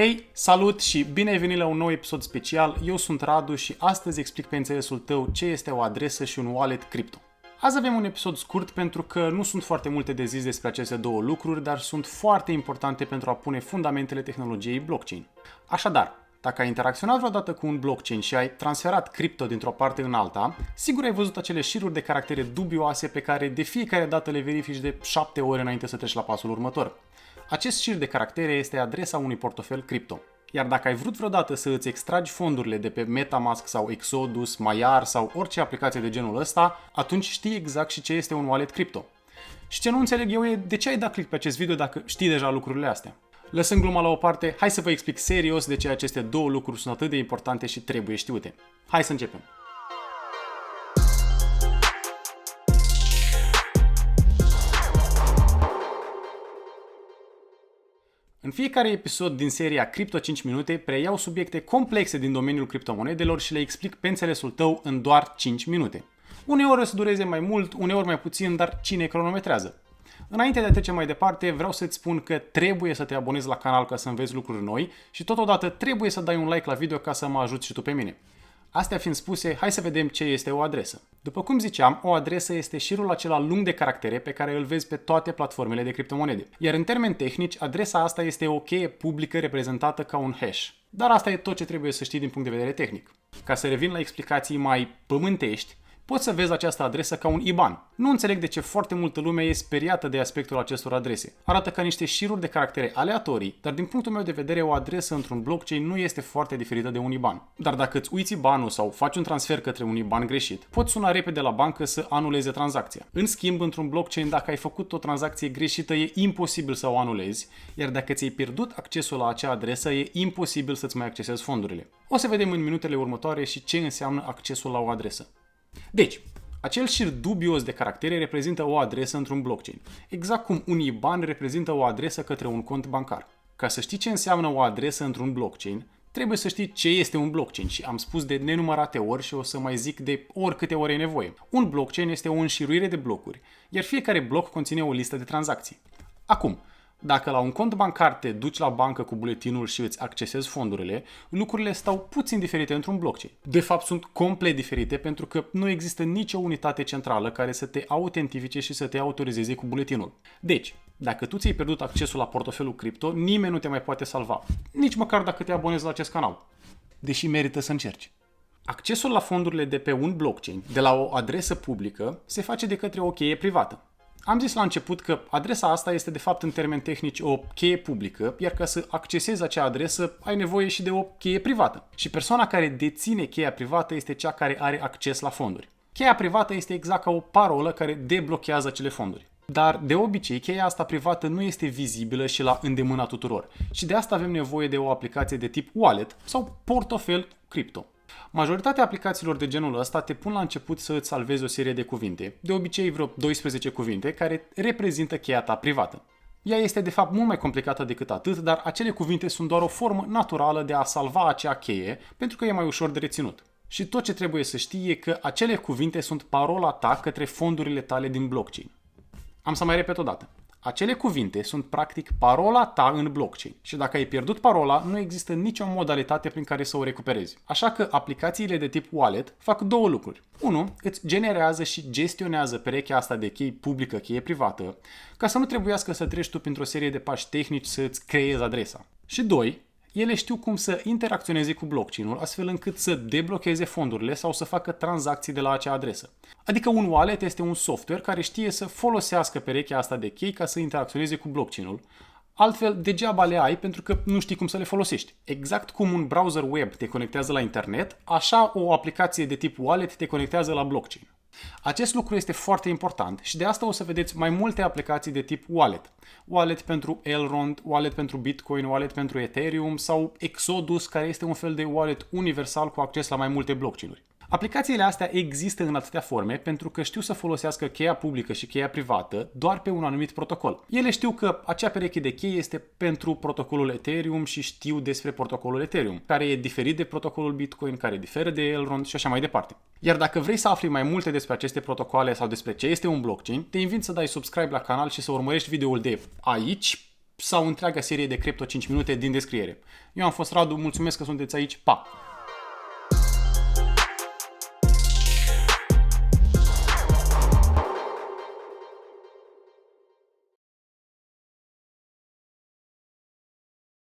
Hei, salut și bine ai venit la un nou episod special. Eu sunt Radu și astăzi explic pe înțelesul tău ce este o adresă și un wallet cripto. Azi avem un episod scurt pentru că nu sunt foarte multe de zis despre aceste două lucruri, dar sunt foarte importante pentru a pune fundamentele tehnologiei blockchain. Așadar, dacă ai interacționat vreodată cu un blockchain și ai transferat cripto dintr-o parte în alta, sigur ai văzut acele șiruri de caractere dubioase pe care de fiecare dată le verifici de 7 ori înainte să treci la pasul următor. Acest șir de caractere este adresa unui portofel cripto. Iar dacă ai vrut vreodată să îți extragi fondurile de pe MetaMask sau Exodus, Maiar sau orice aplicație de genul ăsta, atunci știi exact și ce este un wallet cripto. Și ce nu înțeleg eu e de ce ai dat click pe acest video dacă știi deja lucrurile astea. Lăsând gluma la o parte, hai să vă explic serios de ce aceste două lucruri sunt atât de importante și trebuie știute. Hai să începem! În fiecare episod din seria Crypto 5 minute preiau subiecte complexe din domeniul criptomonedelor și le explic pe înțelesul tău în doar 5 minute. Uneori o să dureze mai mult, uneori mai puțin, dar cine cronometrează? Înainte de a trece mai departe, vreau să-ți spun că trebuie să te abonezi la canal ca să înveți lucruri noi și totodată trebuie să dai un like la video ca să mă ajuți și tu pe mine. Astea fiind spuse, hai să vedem ce este o adresă. După cum ziceam, o adresă este șirul acela lung de caractere pe care îl vezi pe toate platformele de criptomonede. Iar în termeni tehnici, adresa asta este o cheie publică reprezentată ca un hash. Dar asta e tot ce trebuie să știi din punct de vedere tehnic. Ca să revin la explicații mai pământești, poți să vezi această adresă ca un IBAN. Nu înțeleg de ce foarte multă lume e speriată de aspectul acestor adrese. Arată ca niște șiruri de caractere aleatorii, dar din punctul meu de vedere o adresă într-un blockchain nu este foarte diferită de un IBAN. Dar dacă îți uiți IBAN-ul sau faci un transfer către un IBAN greșit, poți suna repede la bancă să anuleze tranzacția. În schimb, într-un blockchain, dacă ai făcut o tranzacție greșită, e imposibil să o anulezi, iar dacă ți-ai pierdut accesul la acea adresă, e imposibil să-ți mai accesezi fondurile. O să vedem în minutele următoare și ce înseamnă accesul la o adresă. Deci, acel șir dubios de caractere reprezintă o adresă într-un blockchain, exact cum un IBAN reprezintă o adresă către un cont bancar. Ca să știi ce înseamnă o adresă într-un blockchain, trebuie să știi ce este un blockchain și am spus de nenumărate ori și o să mai zic de oricâte ori e nevoie. Un blockchain este o înșiruire de blocuri, iar fiecare bloc conține o listă de tranzacții. Acum, dacă la un cont bancar te duci la bancă cu buletinul și îți accesezi fondurile, lucrurile stau puțin diferite într-un blockchain. De fapt, sunt complet diferite pentru că nu există nicio unitate centrală care să te autentifice și să te autorizeze cu buletinul. Deci, dacă tu ți-ai pierdut accesul la portofelul cripto, nimeni nu te mai poate salva, nici măcar dacă te abonezi la acest canal. Deși merită să încerci. Accesul la fondurile de pe un blockchain, de la o adresă publică, se face de către o cheie privată. Am zis la început că adresa asta este de fapt în termeni tehnici o cheie publică, iar ca să accesezi acea adresă ai nevoie și de o cheie privată. Și persoana care deține cheia privată este cea care are acces la fonduri. Cheia privată este exact ca o parolă care deblochează acele fonduri. Dar de obicei cheia asta privată nu este vizibilă și la îndemâna tuturor. Și de asta avem nevoie de o aplicație de tip wallet sau portofel cripto. Majoritatea aplicațiilor de genul ăsta te pun la început să îți salvezi o serie de cuvinte, de obicei vreo 12 cuvinte, care reprezintă cheia ta privată. Ea este de fapt mult mai complicată decât atât, dar acele cuvinte sunt doar o formă naturală de a salva acea cheie, pentru că e mai ușor de reținut. Și tot ce trebuie să știi e că acele cuvinte sunt parola ta către fondurile tale din blockchain. Am să mai repet o dată. Acele cuvinte sunt practic parola ta în blockchain și dacă ai pierdut parola, nu există nicio modalitate prin care să o recuperezi. Așa că aplicațiile de tip wallet fac două lucruri. 1. Îți generează și gestionează perechea asta de cheie publică, cheie privată, ca să nu trebuiască să treci tu printr-o serie de pași tehnici să îți creezi adresa. Și 2. Ele știu cum să interacționeze cu blockchain-ul astfel încât să deblocheze fondurile sau să facă tranzacții de la acea adresă. Adică un wallet este un software care știe să folosească perechea asta de chei ca să interacționeze cu blockchain-ul. Altfel, degeaba le ai pentru că nu știi cum să le folosești. Exact cum un browser web te conectează la internet, așa o aplicație de tip wallet te conectează la blockchain. Acest lucru este foarte important și de asta o să vedeți mai multe aplicații de tip wallet. Wallet pentru Elrond, wallet pentru Bitcoin, wallet pentru Ethereum sau Exodus, care este un fel de wallet universal cu acces la mai multe blockchain-uri. Aplicațiile astea există în atâtea forme pentru că știu să folosească cheia publică și cheia privată doar pe un anumit protocol. Ele știu că acea pereche de cheie este pentru protocolul Ethereum și știu despre protocolul Ethereum, care e diferit de protocolul Bitcoin, care diferă de Elrond și așa mai departe. Iar dacă vrei să afli mai multe despre aceste protocoale sau despre ce este un blockchain, te invit să dai subscribe la canal și să urmărești videoul de aici sau întreaga serie de Crypto 5 minute din descriere. Eu am fost Radu, mulțumesc că sunteți aici, pa!